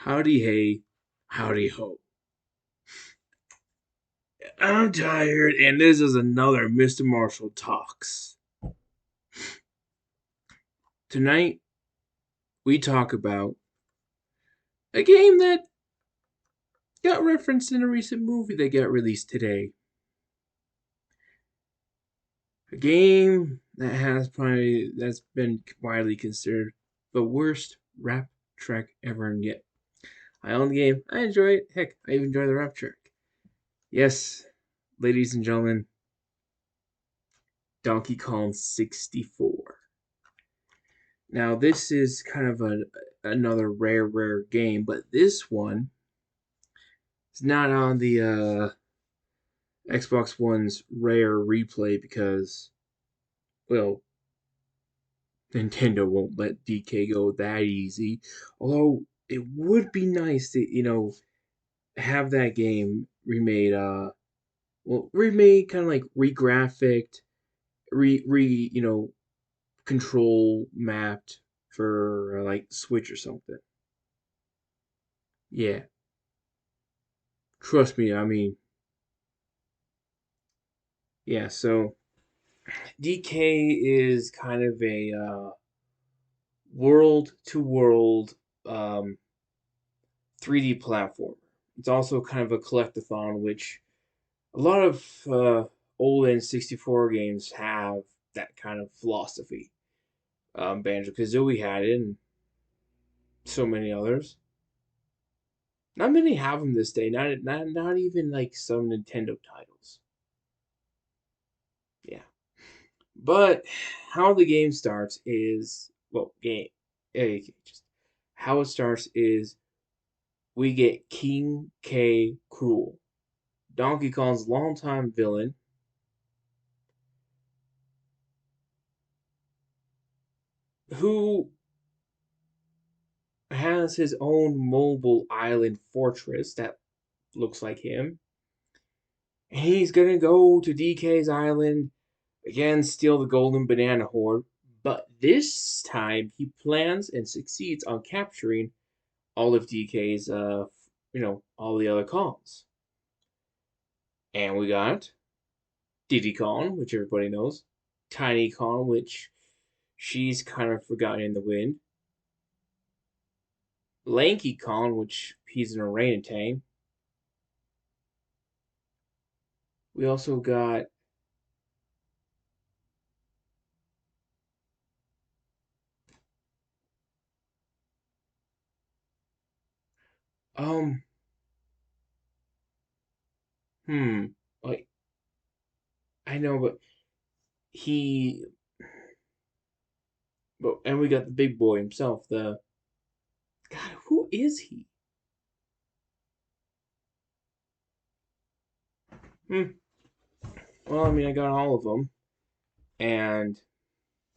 Howdy hey, howdy ho. I'm tired, and this is another Mr. Marshall Talks. Tonight, we talk about a game that got referenced in a recent movie that got released today. A game that's been widely considered the worst rap track ever yet. I own the game. I enjoy it. Heck, I even enjoy the rap track. Yes, ladies and gentlemen, Donkey Kong 64. Now this is kind of another rare game, but this one is not on the Xbox One's rare replay because, well, Nintendo won't let DK go that easy. Although it would be nice to have that game remade. Remade, kind of like re-graphicked, re control mapped for like Switch or something. Yeah, trust me. I mean, yeah. So DK is kind of a world to world 3D platformer. It's also kind of a collectathon, which a lot of old N64 games have that kind of philosophy. Banjo Kazooie had it, and so many others. Not many have them this day. Not even like some Nintendo titles. Yeah. But how the game starts is just how it starts is we get King K. Cruel, Donkey Kong's longtime villain, who has his own mobile island fortress that looks like him. And he's gonna go to DK's island again, steal the golden banana horde. But this time he plans and succeeds on capturing all of DK's, all the other Kongs. And we got Diddy Kong, which everybody knows, Tiny Kong, which she's kind of forgotten in the wind, Lanky Kong, which he's an orangutan. We also got um hmm like I know, but he but and we got the big boy himself. The God, who is he? Hmm. Well, I mean, I got all of them, and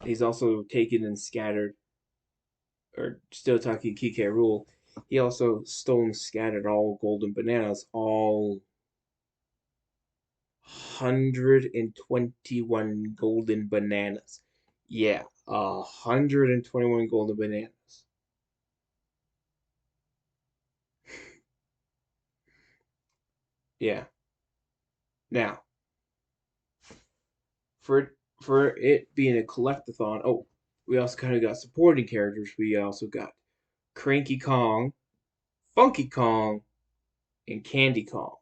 he's also taken and scattered, or still talking Kike Rule. He also stole and scattered all golden bananas, all 121 golden bananas. Yeah, 121 golden bananas. Yeah. Now, for it being a collectathon, oh, we also kind of got supporting characters. We also got Cranky Kong, Funky Kong, and Candy Kong.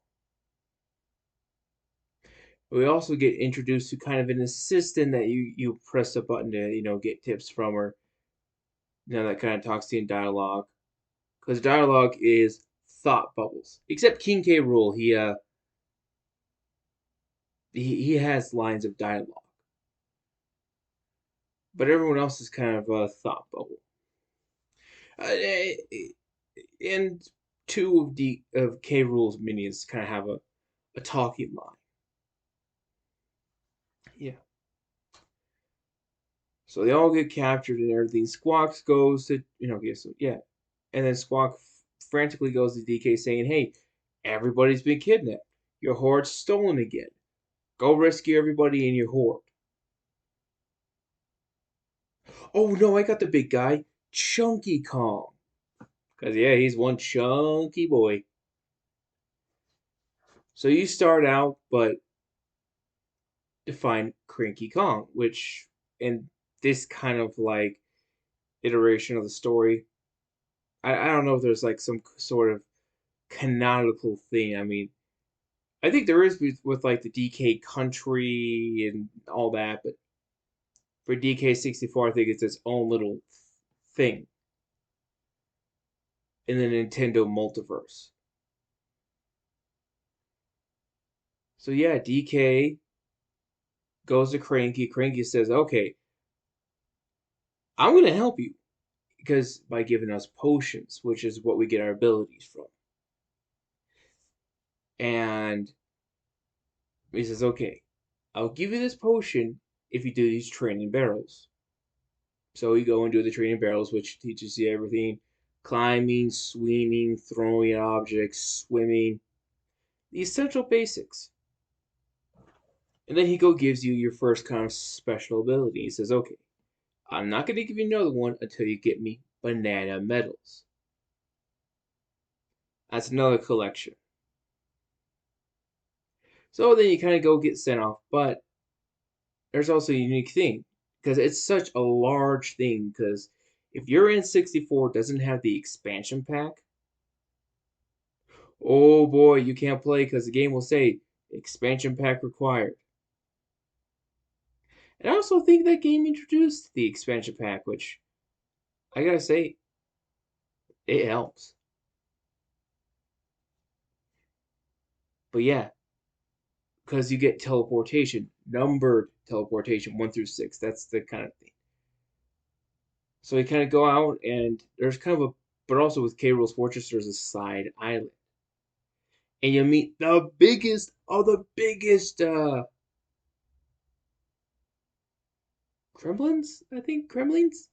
We also get introduced to kind of an assistant that you press a button to get tips from, or that kind of talks to you in dialogue, because dialogue is thought bubbles. Except King K. Rule, he has lines of dialogue, but everyone else is kind of a thought bubble. Uh, and two of K. Rule's minions kind of have a talking line. Yeah. So they all get captured and everything. Squawks goes to yeah, and then Squawk frantically goes to DK saying, "Hey, everybody's been kidnapped. Your horde's stolen again. Go rescue everybody in your horde." Oh no, I got the big guy, Chunky Kong. Because, yeah, he's one chunky boy. So you start out, but to find Cranky Kong, which in this kind of like iteration of the story, I don't know if there's like some sort of canonical thing. I mean, I think there is with like the DK country and all that, but for DK64, I think it's its own little thing in the Nintendo multiverse. So yeah, DK goes to Cranky. Cranky says, "Okay, I'm gonna help you because by giving us potions, which is what we get our abilities from." And he says, "Okay, I'll give you this potion if you do these training barrels." So you go and do the training barrels, which teaches you everything: climbing, swinging, throwing objects, swimming, the essential basics. And then he gives you your first kind of special ability. He says, "Okay, I'm not going to give you another one until you get me banana medals." That's another collection. So then you kind of go get sent off, but there's also a unique thing because it's such a large thing. Because if your N64 doesn't have the expansion pack, oh boy, you can't play because the game will say expansion pack required. And I also think that game introduced the expansion pack, which I gotta say, it helps. But yeah, because you get teleportation, numbered teleportation, 1 through 6. That's the kind of thing. So you kind of go out, and there's kind of a, but also with K. Rool's Fortress, there's a side island. And you meet the biggest of the biggest Kremlins, I think. Kremlins?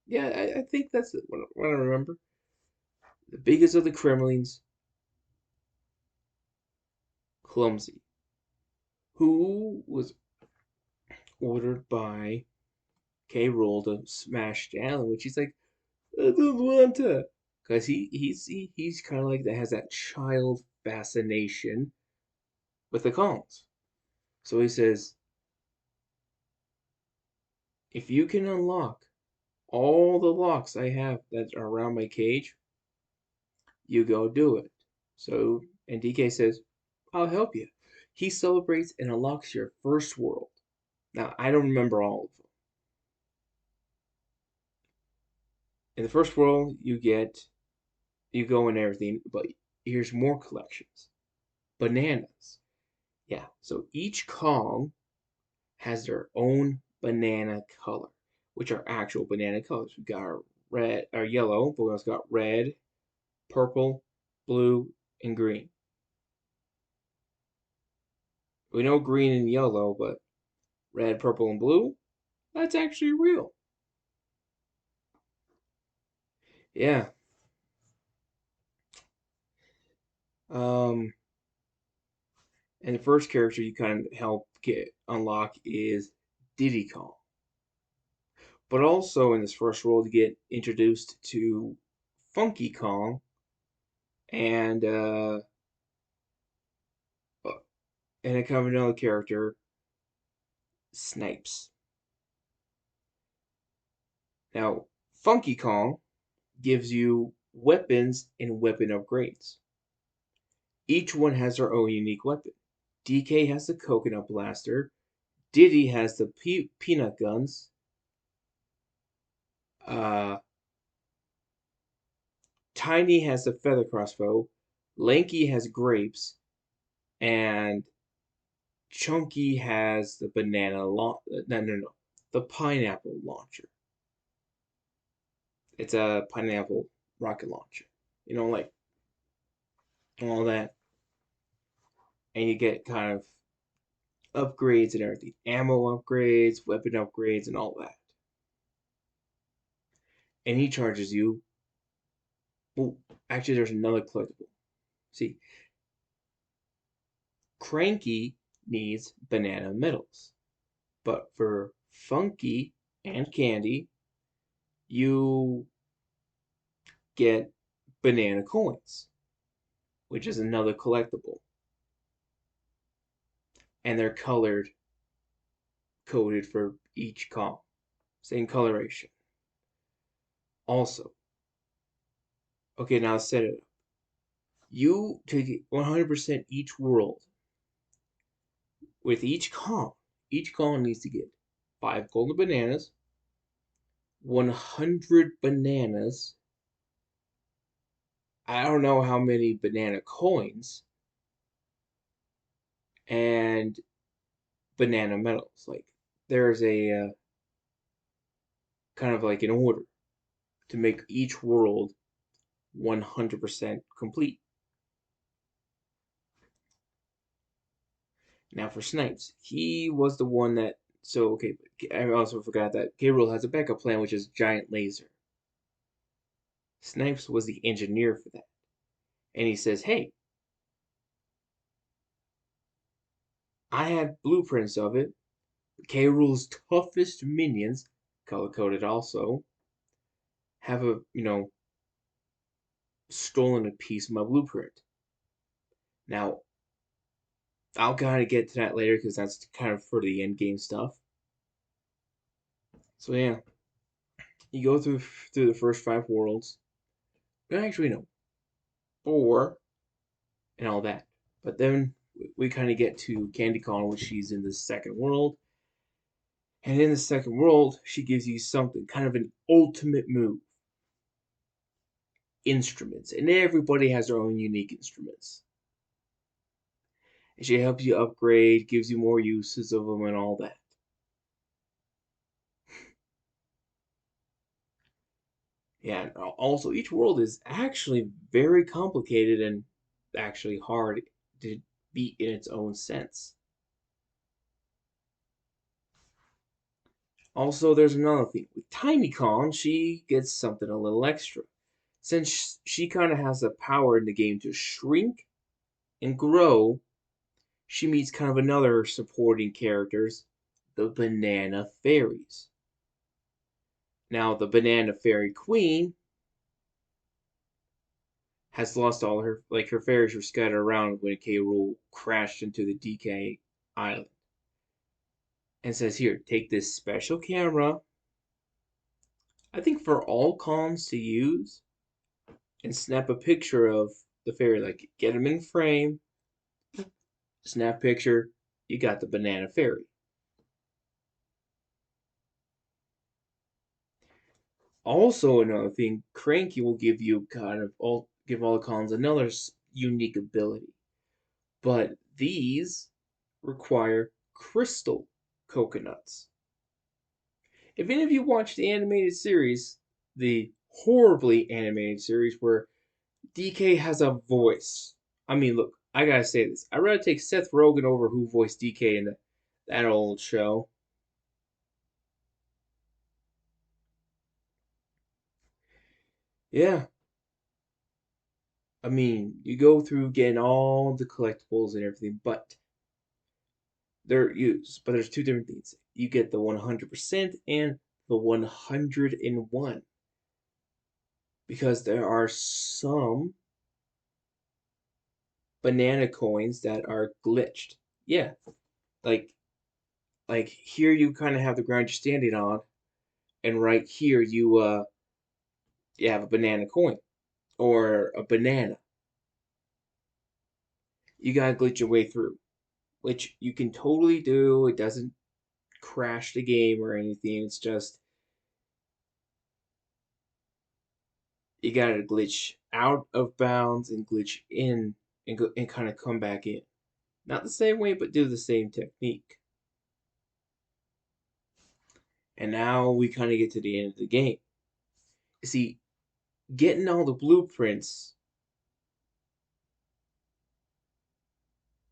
Yeah, I think that's it, what I remember. The biggest of the Kremlins, Clumsy, who was ordered by K. Rool to smash down, which he's like, "I don't want to." Because he's kind of like that, has that child fascination with the Kongs. So he says, if you can unlock all the locks I have that are around my cage, you go do it. So, and DK says, I'll help you. He celebrates and unlocks your first world. Now, I don't remember all of them. In the first world, you go and everything, but here's more collections. Bananas. Yeah, so each Kong has their own banana color, which are actual banana colors. We got our red, our yellow, but we also got red, purple, blue, and green. We know green and yellow, but red, purple, and blue, that's actually real. Yeah. Um, and the first character you kind of help get unlock is Diddy Kong. But also in this first world, you get introduced to Funky Kong and and a kind of another character, Snipes. Now, Funky Kong gives you weapons and weapon upgrades. Each one has their own unique weapon. DK has the coconut blaster. Diddy has the peanut guns. Uh, Tiny has the feather crossbow. Lanky has grapes, and Chunky has the banana no, the pineapple launcher. It's a pineapple rocket launcher. Like all that, and you get kind of upgrades and everything, ammo upgrades, weapon upgrades, and all that. And he charges you. Well, actually, there's another collectible. See, Cranky needs banana medals, but for Funky and Candy, you get banana coins, which is another collectible, and they're coded for each column, same coloration. Also, okay, now set it up. You take 100% each world. With each column needs to get 5 golden bananas, 100 bananas. I don't know how many banana coins, and banana medals. Like there's a kind of like an order to make each world 100% complete. Now for Snipes, he was the one that. So okay, I also forgot that Gabriel has a backup plan, which is giant laser. Snipes was the engineer for that, and he says, "Hey, I have blueprints of it. K. Rool's toughest minions, color coded also, have stolen a piece of my blueprint. Now, I'll kind of get to that later because that's kind of for the end game stuff. So yeah, you go through the first 5 worlds. Actually, no, 4 and all that. But then we kind of get to Candy Con, which she's in the second world. And in the second world, she gives you something, kind of an ultimate move. Instruments. And everybody has their own unique instruments. And she helps you upgrade, gives you more uses of them, and all that. Yeah, and also each world is actually very complicated and actually hard to beat in its own sense. Also, there's another thing. With TinyCon, she gets something a little extra. Since she kind of has the power in the game to shrink and grow, she meets kind of another supporting characters, the Banana Fairies. Now, the Banana Fairy Queen has lost all her fairies were scattered around when K. Rool crashed into the DK island. And says, here, take this special camera, I think for all cons to use, and snap a picture of the fairy. Like, get them in frame, snap picture, you got the Banana Fairy. Also, another thing, Cranky will give you give all the cons another unique ability. But these require crystal coconuts. If any of you watched the animated series, the horribly animated series where DK has a voice. I mean, look, I gotta say this. I'd rather take Seth Rogen over who voiced DK in that old show. Yeah, I mean, you go through getting all the collectibles and everything, but there's two different things. You get the 100% and the 101 because there are some banana coins that are glitched. Yeah, like here you kind of have the ground you're standing on, and right here you have a banana coin or a banana. You gotta glitch your way through, which you can totally do. It doesn't crash the game or anything. It's just you gotta glitch out of bounds and glitch in and kind of come back in. Not the same way, but do the same technique. And now we kind of get to the end of the game. You see, getting all the blueprints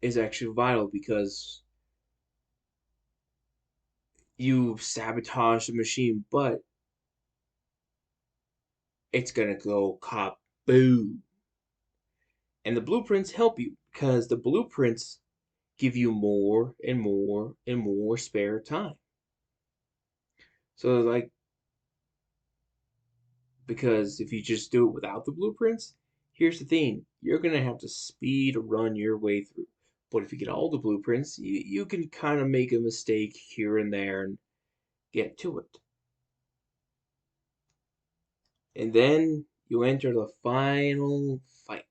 is actually vital because you sabotage the machine, but it's gonna go kaboom. And the blueprints help you because the blueprints give you more and more and more spare time. So like because if you just do it without the blueprints, Here's the thing, you're going to have to speed run your way through. But if you get all the blueprints, you can kind of make a mistake here and there and get to it. And then you enter the final fight.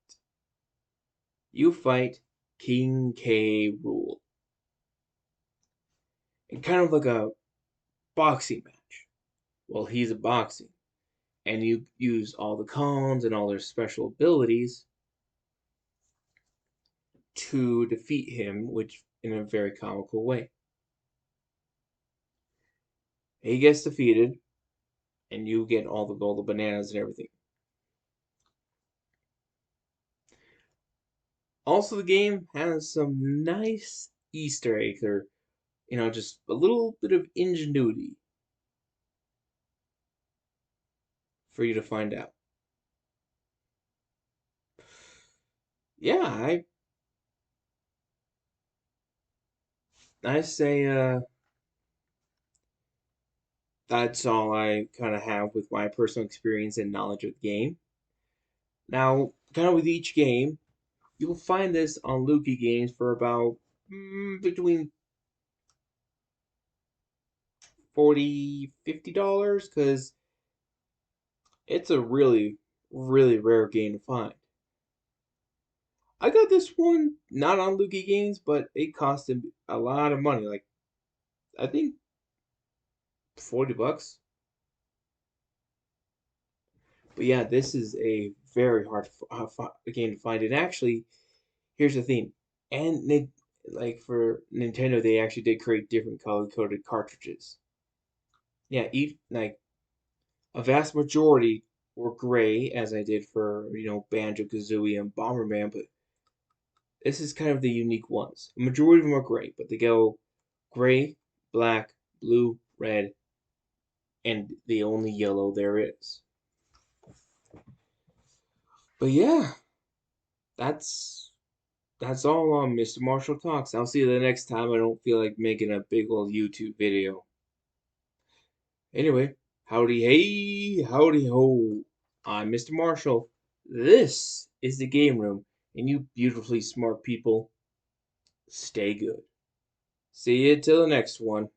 You fight King K. Rool. And kind of like a boxing match. Well, he's a boxing. And you use all the cons and all their special abilities to defeat him, which in a very comical way. He gets defeated, and you get all the gold bananas and everything. Also, the game has some nice Easter eggs, or just a little bit of ingenuity for you to find out. Yeah, I say that's all I kind of have with my personal experience and knowledge of the game. Now, kind of with each game, you'll find this on Lukey Games for about between 40-50 dollars, because it's a really, really rare game to find. I got this one not on Lukey Games, but it cost him a lot of money. Like, I think $40. But yeah, this is a very hard game to find. And actually, here's the thing. And like for Nintendo, they actually did create different color coded cartridges. Yeah, like a vast majority were gray, as I did for Banjo Kazooie and Bomberman, but this is kind of the unique ones. A majority of them are gray, but they go gray, black, blue, red, and the only yellow there is. But yeah, that's that's all on Mr. Marshall Talks. I'll see you the next time I don't feel like making a big old YouTube video. Anyway, howdy hey, howdy ho. I'm Mr. Marshall. This is the game room, and you beautifully smart people, stay good. See you till the next one.